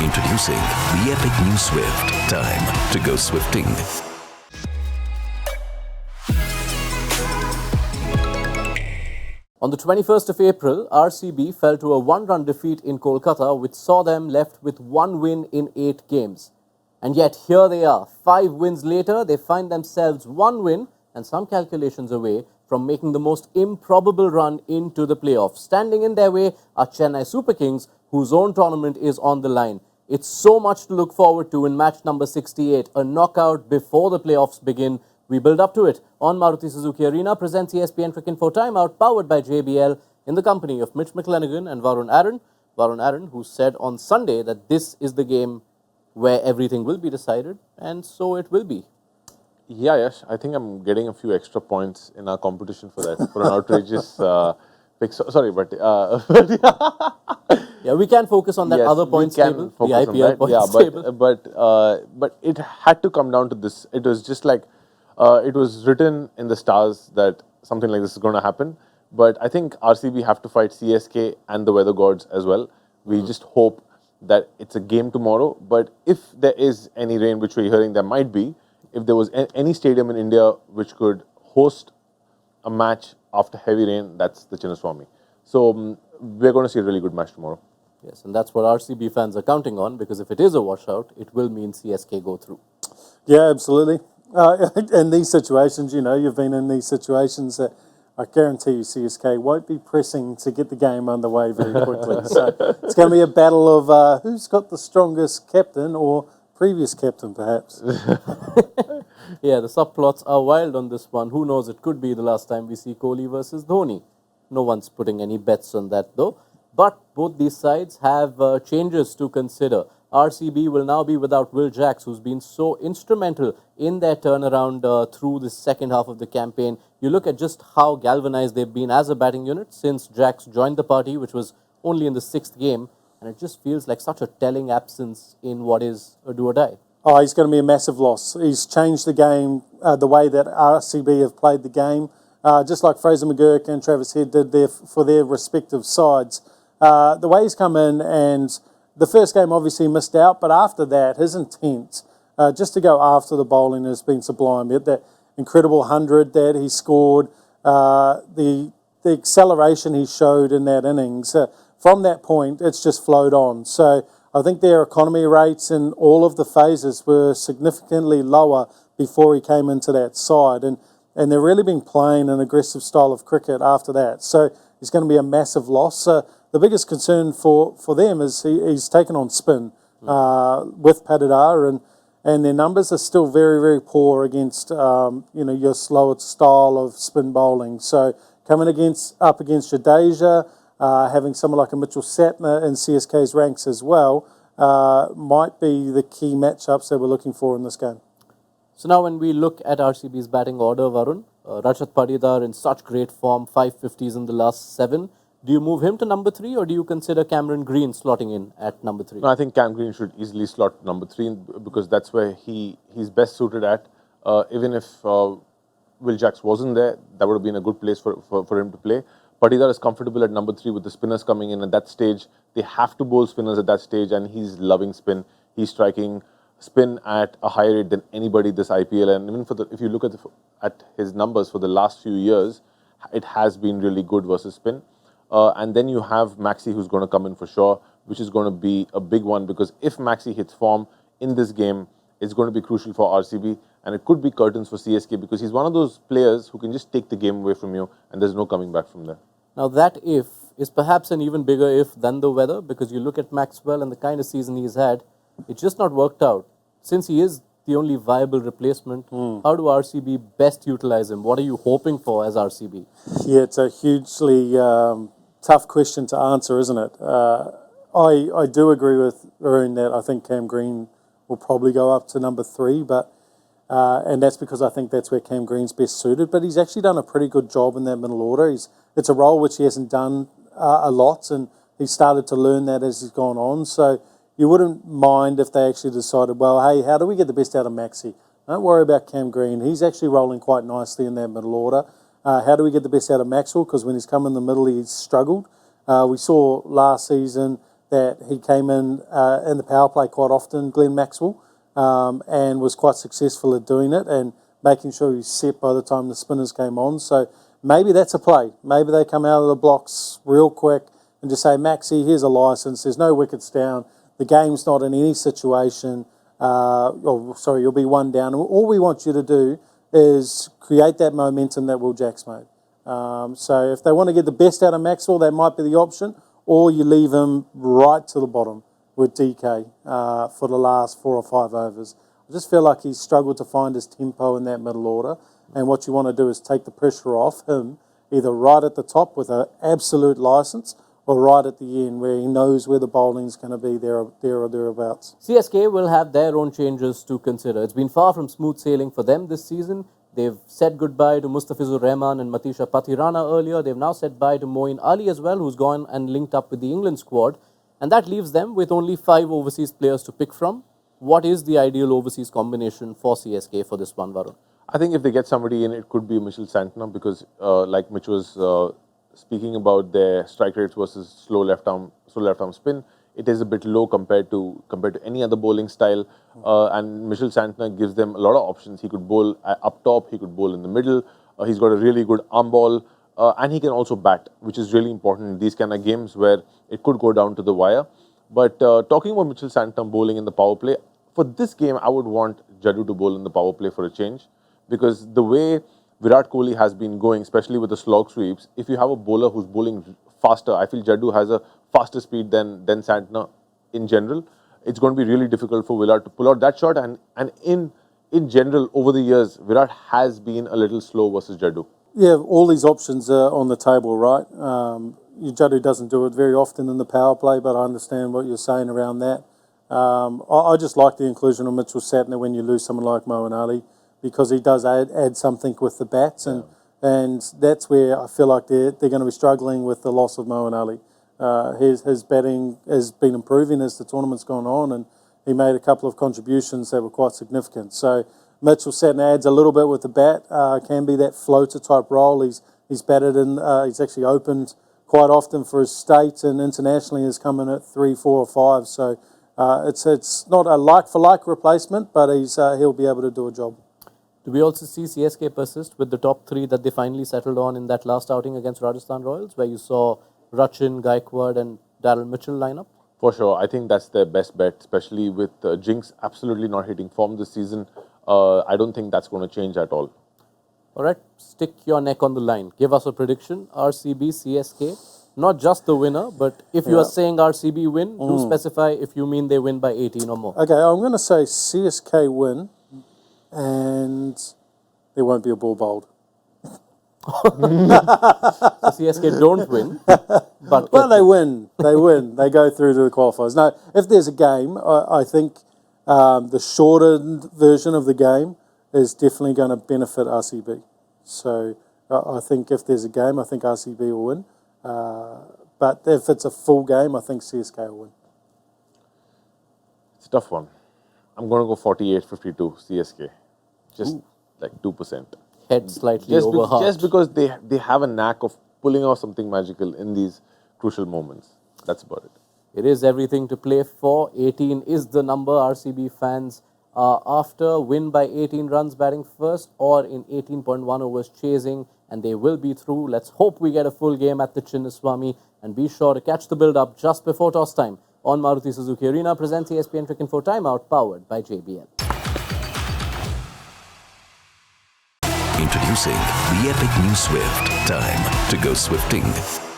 Introducing the epic new Swift. Time to go swifting. On the 21st of April, RCB fell to a one-run defeat in Kolkata, which saw them left with one win in 8 games. And yet, here they are. 5 wins later, they find themselves one win and some calculations away from making the most improbable run into the playoffs. Standing in their way are Chennai Super Kings, whose own tournament is on the line. It's so much to look forward to in match number 68, a knockout before the playoffs begin. We build up to it on Maruti Suzuki Arena, presents espncricinfo Timeout, powered by JBL, in the company of Mitch McLennigan and Varun Aaron. Varun Aaron, who said on Sunday that this is the game where everything will be decided, and so it will be. Yeah, yes. I think I'm getting a few extra points in our competition for that, for an outrageous pick. Sorry, but yeah, we can focus on that other points table, the IPL points table. But it had to come down to this. It was just like, it was written in the stars that something like this is going to happen. But I think RCB have to fight CSK and the weather gods as well. We just hope that it's a game tomorrow. But if there is any rain, which we're hearing there might be, if there was any stadium in India which could host a match after heavy rain, that's the Chinnaswamy. So we're going to see a really good match tomorrow. Yes, and that's what RCB fans are counting on, because if it is a washout, it will mean CSK go through. Yeah, absolutely. In these situations, you know, you've been in these situations that I guarantee you CSK won't be pressing to get the game underway very quickly. So it's going to be a battle of who's got the strongest captain, or previous captain perhaps. Yeah, the subplots are wild on this one. Who knows, it could be the last time we see Kohli versus Dhoni. No one's putting any bets on that though. But both these sides have changes to consider. RCB will now be without Will Jacks, who's been so instrumental in their turnaround through the second half of the campaign. You look at just how galvanized they've been as a batting unit since Jacks joined the party, which was only in the 6th game. And it just feels like such a telling absence in what is a do-or-die. Oh, he's going to be a massive loss. He's changed the game, the way that RCB have played the game, just like Fraser McGurk and Travis Head did for their respective sides. The way he's come in, and the first game obviously missed out, but after that, his intent just to go after the bowling has been sublime. That incredible 100 that he scored, the acceleration he showed in that innings, from that point, it's just flowed on. So I think their economy rates in all of the phases were significantly lower before he came into that side. And they've really been playing an aggressive style of cricket after that. So he's going to be a massive loss. The biggest concern for them is he's taken on spin with Patidar, and their numbers are still very, very poor against your slower style of spin bowling. So coming up against Jadeja, having someone like a Mitchell Satner in CSK's ranks as well, might be the key matchups that we're looking for in this game. So now when we look at RCB's batting order, Varun, Rajat Patidar in such great form, 550s in the last 7. Do you move him to number 3, or do you consider Cameron Green slotting in at number 3? No, I think Cam Green should easily slot number 3 because that's where he's best suited at. Even if Will Jacks wasn't there, that would have been a good place for him to play. Patidar is comfortable at number 3 with the spinners coming in at that stage. They have to bowl spinners at that stage, and he's loving spin. He's striking spin at a higher rate than anybody this IPL. And even if you look at his numbers for the last few years, it has been really good versus spin. And then you have Maxi, who's going to come in for sure, which is going to be a big one, because if Maxi hits form in this game, it's going to be crucial for RCB, and it could be curtains for CSK, because he's one of those players who can just take the game away from you, and there's no coming back from there. Now that if is perhaps an even bigger if than the weather, because you look at Maxwell and the kind of season he's had, it's just not worked out. Since he is the only viable replacement, how do RCB best utilize him? What are you hoping for as RCB? Yeah, it's a hugely tough question to answer, isn't it? I do agree with Varun that I think Cam Green will probably go up to number 3, but and that's because I think that's where Cam Green's best suited. But he's actually done a pretty good job in that middle order. It's a role which he hasn't done a lot, and he's started to learn that as he's gone on. So you wouldn't mind if they actually decided, well, hey, how do we get the best out of Maxi? Don't worry about Cam Green. He's actually rolling quite nicely in that middle order. How do we get the best out of Maxwell? Because when he's come in the middle, he's struggled. We saw last season that he came in the power play quite often, Glenn Maxwell, and was quite successful at doing it and making sure he's set by the time the spinners came on. So maybe that's a play. Maybe they come out of the blocks real quick and just say, Maxie, here's a licence. There's no wickets down. The game's not in any situation. You'll be one down. All we want you to do is create that momentum that Will Jacks made. So if they want to get the best out of Maxwell, that might be the option, or you leave him right to the bottom with DK for the last 4 or 5 overs. I just feel like he's struggled to find his tempo in that middle order, and what you want to do is take the pressure off him, either right at the top with an absolute licence, or right at the end where he knows where the bowling's going to be there or thereabouts. CSK will have their own changes to consider. It's been far from smooth sailing for them this season. They've said goodbye to Mustafizur Rahman and Matisha Pathirana earlier. They've now said bye to Moeen Ali as well, who's gone and linked up with the England squad. And that leaves them with only 5 overseas players to pick from. What is the ideal overseas combination for CSK for this one, Varun? I think if they get somebody in, it could be Mitchell Santner, because like Mitch was speaking about their strike rates versus slow left arm spin, it is a bit low compared to any other bowling style. And Mitchell Santner gives them a lot of options. He could bowl up top, he could bowl in the middle. He's got a really good arm ball, and he can also bat, which is really important in these kind of games where it could go down to the wire. But talking about Mitchell Santner bowling in the power play, for this game, I would want Jaddu to bowl in the power play for a change, because the way Virat Kohli has been going, especially with the slog sweeps, if you have a bowler who's bowling faster, I feel Jaddu has a faster speed than Santner in general. It's going to be really difficult for Virat to pull out that shot, and in general, over the years, Virat has been a little slow versus Jaddu. Yeah, all these options are on the table, right? Jaddu doesn't do it very often in the power play, but I understand what you're saying around that. I just like the inclusion of Mitchell Santner when you lose someone like Moeen Ali, because he does add something with the bats, and that's where I feel like they're going to be struggling with the loss of Moeen Ali. His batting has been improving as the tournament's gone on, and he made a couple of contributions that were quite significant. So Mitchell Santner adds a little bit with the bat, can be that floater type role. He's batted in, he's actually opened quite often for his state, and internationally has come in at 3, 4 or 5. So it's not a like-for-like replacement, but he'll be able to do a job. Do we also see CSK persist with the top 3 that they finally settled on in that last outing against Rajasthan Royals, where you saw Rachin, Gaikwad and Daryl Mitchell line up? For sure. I think that's their best bet, especially with Jinx absolutely not hitting form this season. I don't think that's going to change at all. All right, stick your neck on the line. Give us a prediction. RCB-CSK, not just the winner, but if you are saying RCB win, do specify if you mean they win by 18 or more. Okay, I'm going to say CSK win, and there won't be a ball bowled. So CSK don't win, but well, they win. They go through to the qualifiers. No, if there's a game, I think the shortened version of the game is definitely going to benefit RCB. So I think if there's a game, I think RCB will win. But if it's a full game, I think CSK will win. It's a tough one. I'm going to go 48-52 CSK. Just like 2%. Head slightly over heart. Just because they have a knack of pulling off something magical in these crucial moments. That's about it. It is everything to play for. 18 is the number. RCB fans are after. Win by 18 runs batting first, or in 18.1 overs chasing, and they will be through. Let's hope we get a full game at the Chinnaswamy, and be sure to catch the build-up just before toss time on Maruti Suzuki Arena. Presents espncricinfo Timeout, powered by JBL. Introducing the epic new Swift. Time to go swifting.